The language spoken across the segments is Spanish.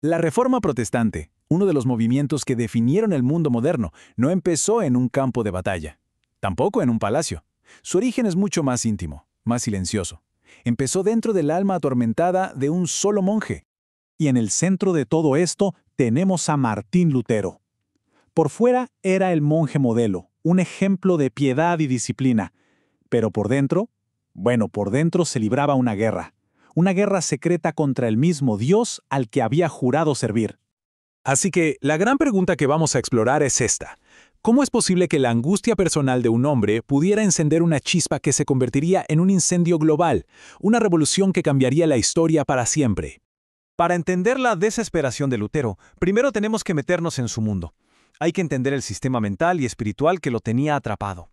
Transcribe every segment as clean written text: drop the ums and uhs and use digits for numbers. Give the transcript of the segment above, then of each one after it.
La Reforma Protestante, uno de los movimientos que definieron el mundo moderno, no empezó en un campo de batalla, tampoco en un palacio. Su origen es mucho más íntimo, más silencioso. Empezó dentro del alma atormentada de un solo monje. Y en el centro de todo esto tenemos a Martín Lutero. Por fuera era el monje modelo, un ejemplo de piedad y disciplina. Pero por dentro, por dentro se libraba una guerra secreta contra el mismo Dios al que había jurado servir. Así que la gran pregunta que vamos a explorar es esta. ¿Cómo es posible que la angustia personal de un hombre pudiera encender una chispa que se convertiría en un incendio global, una revolución que cambiaría la historia para siempre? Para entender la desesperación de Lutero, primero tenemos que meternos en su mundo. Hay que entender el sistema mental y espiritual que lo tenía atrapado.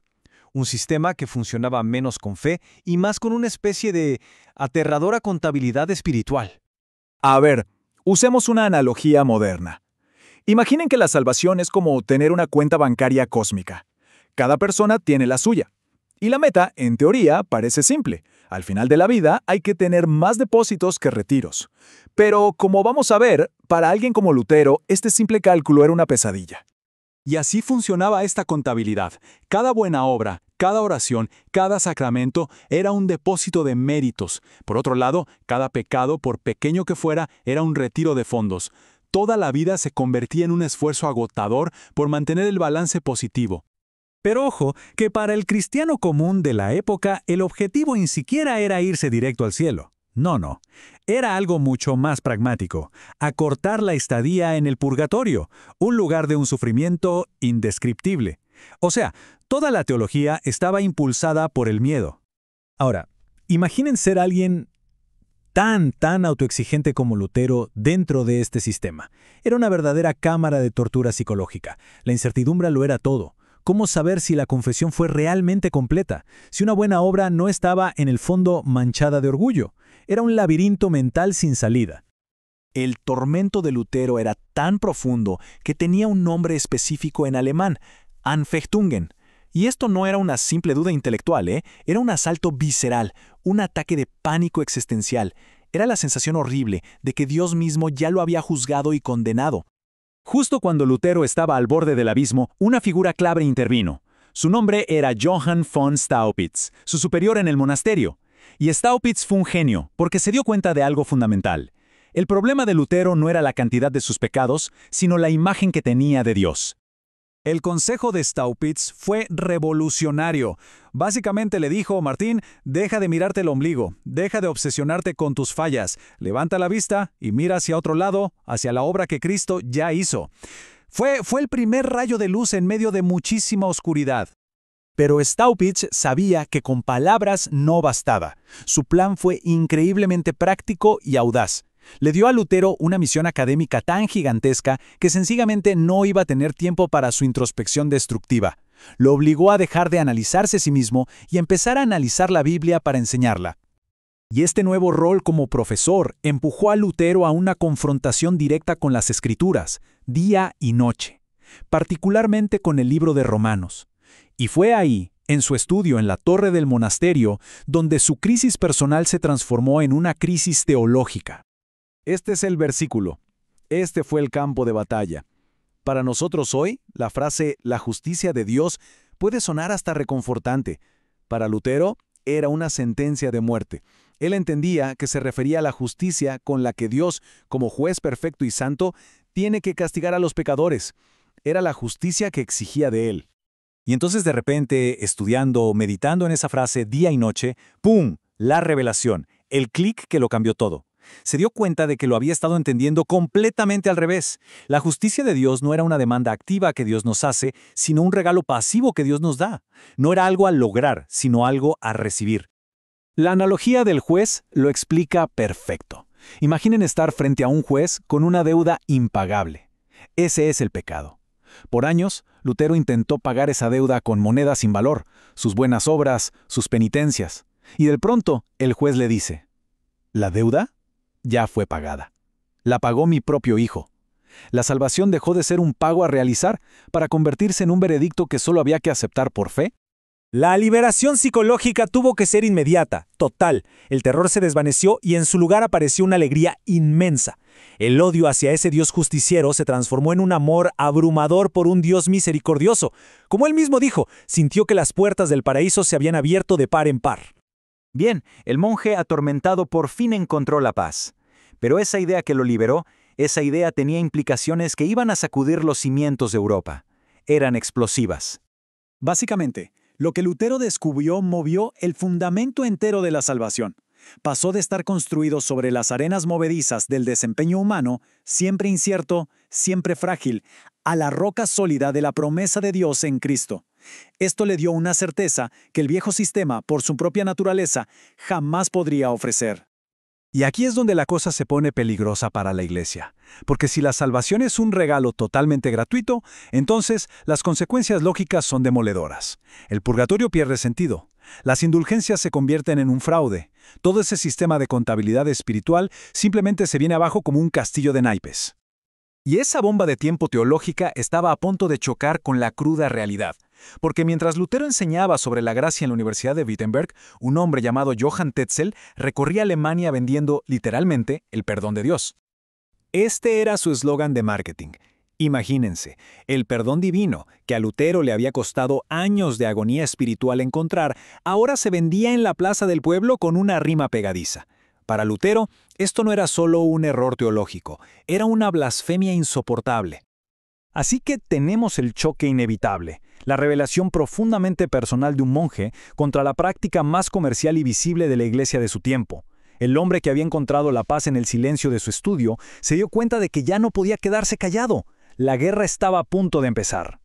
Un sistema que funcionaba menos con fe y más con una especie de aterradora contabilidad espiritual. A ver, usemos una analogía moderna. Imaginen que la salvación es como tener una cuenta bancaria cósmica. Cada persona tiene la suya. Y la meta, en teoría, parece simple. Al final de la vida hay que tener más depósitos que retiros. Pero, como vamos a ver, para alguien como Lutero, este simple cálculo era una pesadilla. Y así funcionaba esta contabilidad. Cada buena obra, cada oración, cada sacramento era un depósito de méritos. Por otro lado, cada pecado, por pequeño que fuera, era un retiro de fondos. Toda la vida se convertía en un esfuerzo agotador por mantener el balance positivo. Pero ojo, que para el cristiano común de la época, el objetivo ni siquiera era irse directo al cielo. No. Era algo mucho más pragmático, acortar la estadía en el purgatorio, un lugar de un sufrimiento indescriptible. O sea, toda la teología estaba impulsada por el miedo. Ahora, imaginen ser alguien tan autoexigente como Lutero dentro de este sistema. Era una verdadera cámara de tortura psicológica. La incertidumbre lo era todo. ¿Cómo saber si la confesión fue realmente completa? Si una buena obra no estaba, en el fondo, manchada de orgullo. Era un laberinto mental sin salida. El tormento de Lutero era tan profundo que tenía un nombre específico en alemán, Anfechtungen. Y esto no era una simple duda intelectual, Era un asalto visceral, un ataque de pánico existencial. Era la sensación horrible de que Dios mismo ya lo había juzgado y condenado. Justo cuando Lutero estaba al borde del abismo, una figura clave intervino. Su nombre era Johann von Staupitz, su superior en el monasterio. Y Staupitz fue un genio, porque se dio cuenta de algo fundamental. El problema de Lutero no era la cantidad de sus pecados, sino la imagen que tenía de Dios. El consejo de Staupitz fue revolucionario. Básicamente le dijo, Martín, deja de mirarte el ombligo, deja de obsesionarte con tus fallas, levanta la vista y mira hacia otro lado, hacia la obra que Cristo ya hizo. Fue el primer rayo de luz en medio de muchísima oscuridad. Pero Staupitz sabía que con palabras no bastaba. Su plan fue increíblemente práctico y audaz. Le dio a Lutero una misión académica tan gigantesca que sencillamente no iba a tener tiempo para su introspección destructiva. Lo obligó a dejar de analizarse a sí mismo y empezar a analizar la Biblia para enseñarla. Y este nuevo rol como profesor empujó a Lutero a una confrontación directa con las Escrituras, día y noche, particularmente con el libro de Romanos. Y fue ahí, en su estudio en la torre del monasterio, donde su crisis personal se transformó en una crisis teológica. Este es el versículo. Este fue el campo de batalla. Para nosotros hoy, la frase «la justicia de Dios» puede sonar hasta reconfortante. Para Lutero, era una sentencia de muerte. Él entendía que se refería a la justicia con la que Dios, como juez perfecto y santo, tiene que castigar a los pecadores. Era la justicia que exigía de él. Y entonces de repente, estudiando, meditando en esa frase día y noche, ¡pum!, la revelación, el clic que lo cambió todo. Se dio cuenta de que lo había estado entendiendo completamente al revés. La justicia de Dios no era una demanda activa que Dios nos hace, sino un regalo pasivo que Dios nos da. No era algo a lograr, sino algo a recibir. La analogía del juez lo explica perfecto. Imaginen estar frente a un juez con una deuda impagable. Ese es el pecado. Por años, Lutero intentó pagar esa deuda con monedas sin valor, sus buenas obras, sus penitencias. Y de pronto, el juez le dice, ¿la deuda? Ya fue pagada. La pagó mi propio hijo. La salvación dejó de ser un pago a realizar para convertirse en un veredicto que solo había que aceptar por fe. La liberación psicológica tuvo que ser inmediata, total. El terror se desvaneció y en su lugar apareció una alegría inmensa. El odio hacia ese Dios justiciero se transformó en un amor abrumador por un Dios misericordioso. Como él mismo dijo, sintió que las puertas del paraíso se habían abierto de par en par. Bien, el monje atormentado por fin encontró la paz. Pero esa idea que lo liberó, esa idea tenía implicaciones que iban a sacudir los cimientos de Europa. Eran explosivas. Básicamente, lo que Lutero descubrió movió el fundamento entero de la salvación. Pasó de estar construido sobre las arenas movedizas del desempeño humano, siempre incierto, siempre frágil, a la roca sólida de la promesa de Dios en Cristo. Esto le dio una certeza que el viejo sistema, por su propia naturaleza, jamás podría ofrecer. Y aquí es donde la cosa se pone peligrosa para la Iglesia, porque si la salvación es un regalo totalmente gratuito, entonces las consecuencias lógicas son demoledoras. El purgatorio pierde sentido. Las indulgencias se convierten en un fraude. Todo ese sistema de contabilidad espiritual simplemente se viene abajo como un castillo de naipes. Y esa bomba de tiempo teológica estaba a punto de chocar con la cruda realidad. Porque mientras Lutero enseñaba sobre la gracia en la Universidad de Wittenberg, un hombre llamado Johann Tetzel recorría Alemania vendiendo, literalmente, el perdón de Dios. Este era su eslogan de marketing. Imagínense, el perdón divino, que a Lutero le había costado años de agonía espiritual encontrar, ahora se vendía en la plaza del pueblo con una rima pegadiza. Para Lutero, esto no era solo un error teológico, era una blasfemia insoportable. Así que tenemos el choque inevitable, la revelación profundamente personal de un monje contra la práctica más comercial y visible de la iglesia de su tiempo. El hombre que había encontrado la paz en el silencio de su estudio se dio cuenta de que ya no podía quedarse callado. La guerra estaba a punto de empezar.